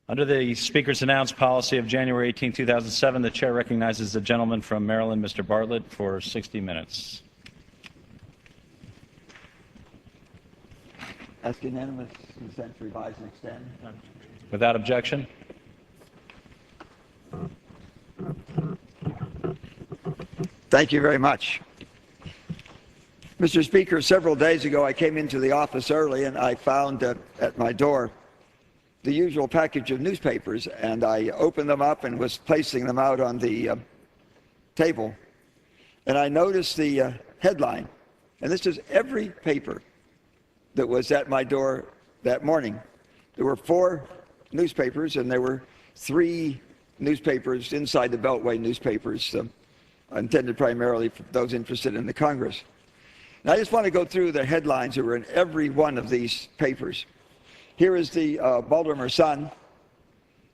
Under the Speaker's announced policy of January 18, 2007, the Chair recognizes the gentleman from Maryland, Mr. Bartlett, for 60 minutes. Ask unanimous consent to revise and extend. Without objection. Thank you very much. Mr. Speaker, several days ago I came into the office early and I found at my door the usual package of newspapers, and I opened them up and was placing them out on the table. And I noticed the headline, and this is every paper that was at my door that morning. There were 4 newspapers, and there were 3 newspapers inside the Beltway newspapers, intended primarily for those interested in the Congress. And I just want to go through the headlines that were in every one of these papers. Here is the Baltimore Sun,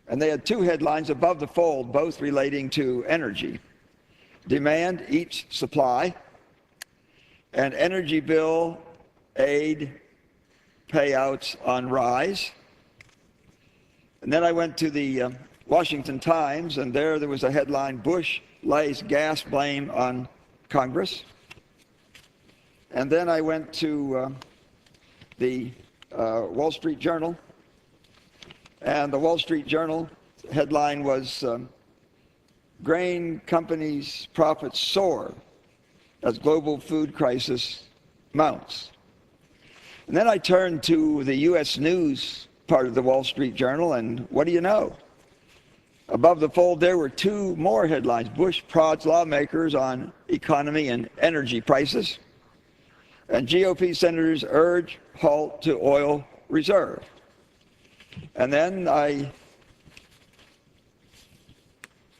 and they had 2 headlines above the fold, both relating to energy. Demand eats supply, and energy bill aid payouts on rise. And then I went to the Washington Times, and there was a headline, Bush lays gas blame on Congress. And then I went to the Wall Street Journal, and the Wall Street Journal headline was grain companies' profits soar as global food crisis mounts. And then I turned to the U.S. News part of the Wall Street Journal, and what do you know? Above the fold there were 2 more headlines. Bush prods lawmakers on economy and energy prices, and GOP senators urge halt to oil reserve. And then I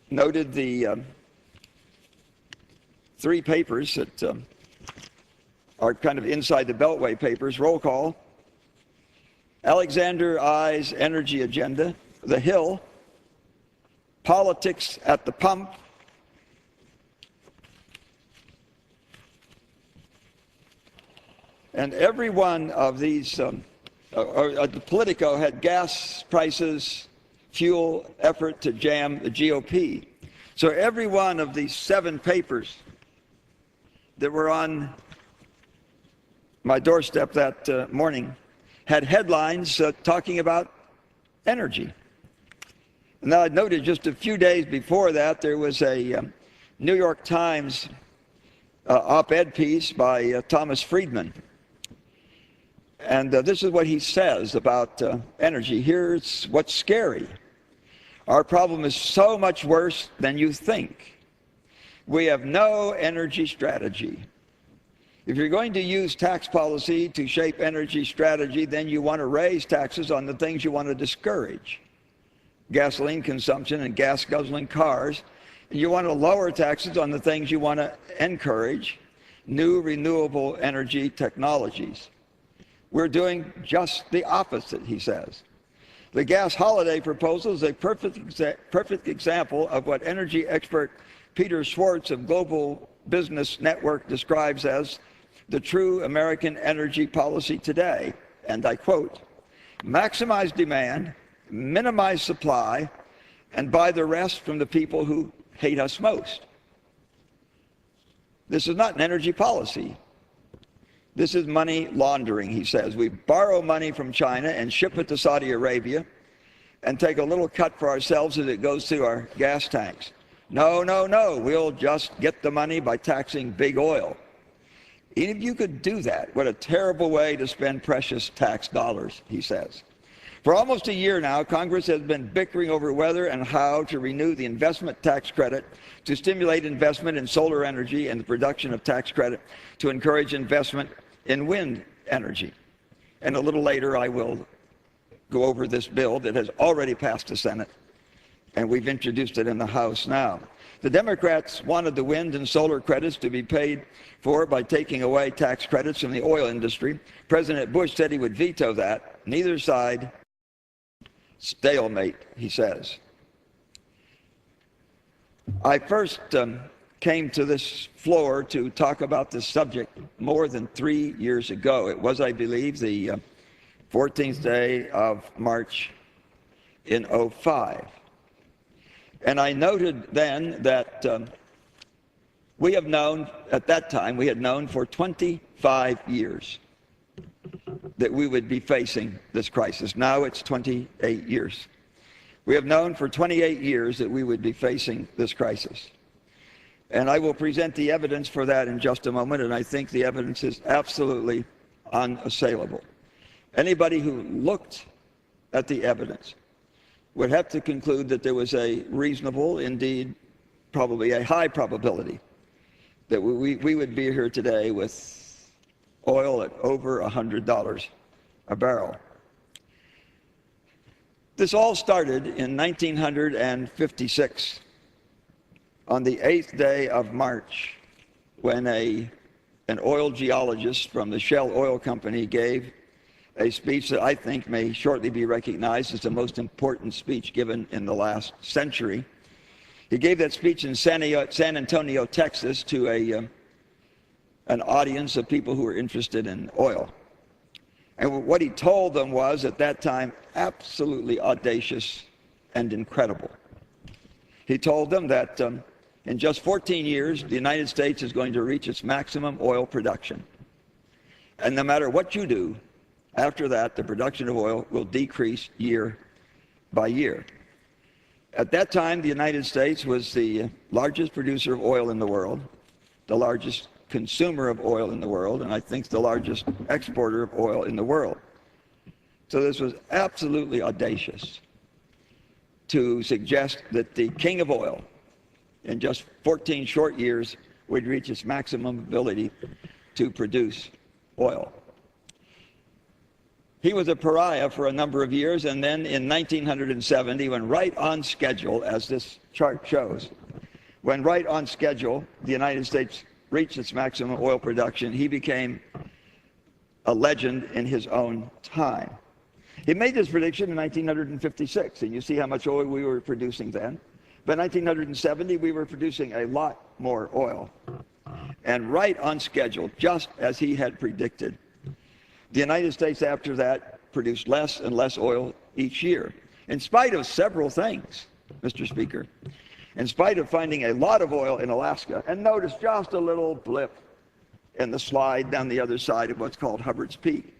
noted the 3 papers that are kind of inside the Beltway papers. Roll call. Alexander I's energy agenda. The Hill. Politics at the pump. And every one of these, the Politico had gas prices, fuel effort to jam the GOP. So every one of these 7 papers that were on my doorstep that morning had headlines talking about energy. And I noted just a few days before that there was a New York Times op-ed piece by Thomas Friedman. And this is what he says about energy. Here's what's scary. Our problem is so much worse than you think. We have no energy strategy. If you're going to use tax policy to shape energy strategy, then you want to raise taxes on the things you want to discourage. Gasoline consumption and gas-guzzling cars. And you want to lower taxes on the things you want to encourage, new renewable energy technologies. We're doing just the opposite, he says. The gas holiday proposal is a perfect example of what energy expert Peter Schwartz of Global Business Network describes as the true American energy policy today. And I quote, maximize demand, minimize supply, and buy the rest from the people who hate us most. This is not an energy policy. This is money laundering, he says. We borrow money from China and ship it to Saudi Arabia and take a little cut for ourselves as it goes through our gas tanks. No, no, no. We'll just get the money by taxing big oil. Even if you could do that, what a terrible way to spend precious tax dollars, he says. For almost a year now, Congress has been bickering over whether and how to renew the investment tax credit to stimulate investment in solar energy and the production of tax credit to encourage investment in wind energy. And a little later, I will go over this bill that has already passed the Senate, and we've introduced it in the House now. The Democrats wanted the wind and solar credits to be paid for by taking away tax credits from the oil industry. President Bush said he would veto that. Neither side. Stalemate, he says. I first came to this floor to talk about this subject more than 3 years ago. It was, I believe, the 14th day of March in 2005. And I noted then that we have known, at that time, we had known for 25 years that we would be facing this crisis. Now it's 28 years. We have known for 28 years that we would be facing this crisis. And I will present the evidence for that in just a moment, and I think the evidence is absolutely unassailable. Anybody who looked at the evidence would have to conclude that there was a reasonable, indeed, probably a high probability that we would be here today with oil at over $100 a barrel. This all started in 1956, on the 8th day of March, when an oil geologist from the Shell Oil Company gave a speech that I think may shortly be recognized as the most important speech given in the last century. He gave that speech in San Antonio, Texas, to an audience of people who were interested in oil. And what he told them was, at that time, absolutely audacious and incredible. He told them that in just 14 years, the United States is going to reach its maximum oil production. And no matter what you do, after that, the production of oil will decrease year by year. At that time, the United States was the largest producer of oil in the world, the largest consumer of oil in the world, and I think the largest exporter of oil in the world. So this was absolutely audacious to suggest that the king of oil, in just 14 short years, would reach its maximum ability to produce oil. He was a pariah for a number of years, and then in 1970, when right on schedule, as this chart shows, when right on schedule the United States reached its maximum oil production, he became a legend in his own time. He made this prediction in 1956, and you see how much oil we were producing then. By 1970, we were producing a lot more oil. And right on schedule, just as he had predicted, the United States after that produced less and less oil each year, in spite of several things, Mr. Speaker. In spite of finding a lot of oil in Alaska, and notice just a little blip in the slide down the other side of what's called Hubbard's Peak.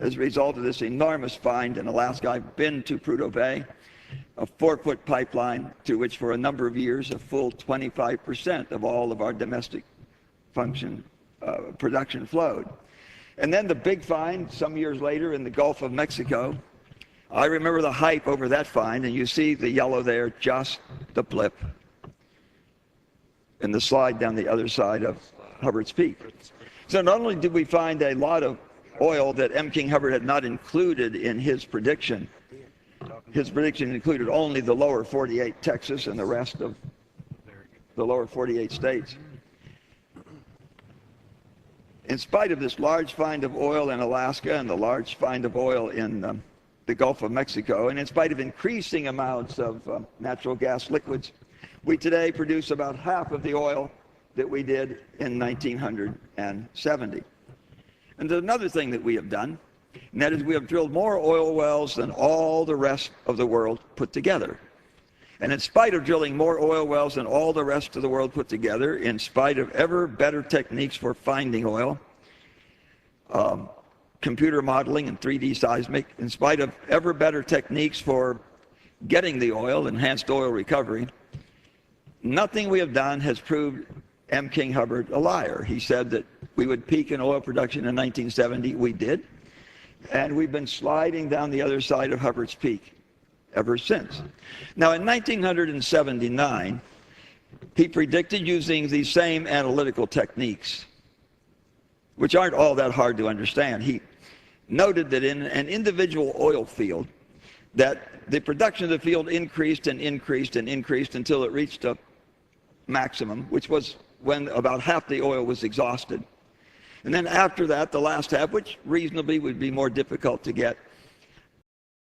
As a result of this enormous find in Alaska, I've been to Prudhoe Bay, a 4-foot pipeline through which for a number of years a full 25% of all of our domestic production flowed. And then the big find some years later in the Gulf of Mexico. I remember the hype over that find, and you see the yellow there, just the blip in the slide down the other side of Hubbard's Peak. So not only did we find a lot of oil that M. King Hubbard had not included in his prediction included only the lower 48 Texas and the rest of the lower 48 states. In spite of this large find of oil in Alaska and the large find of oil in the Gulf of Mexico, and in spite of increasing amounts of natural gas liquids, we today produce about half of the oil that we did in 1970. And there's another thing that we have done, and that is we have drilled more oil wells than all the rest of the world put together. And in spite of drilling more oil wells than all the rest of the world put together, in spite of ever better techniques for finding oil, computer modeling and 3D seismic, in spite of ever better techniques for getting the oil, enhanced oil recovery, nothing we have done has proved M. King Hubbard a liar. He said that we would peak in oil production in 1970. We did. And we've been sliding down the other side of Hubbard's Peak ever since. Now, in 1979, he predicted using these same analytical techniques, which aren't all that hard to understand. He noted that in an individual oil field, that the production of the field increased and increased and increased until it reached a maximum, which was when about half the oil was exhausted. And then after that, the last half, which reasonably would be more difficult to get,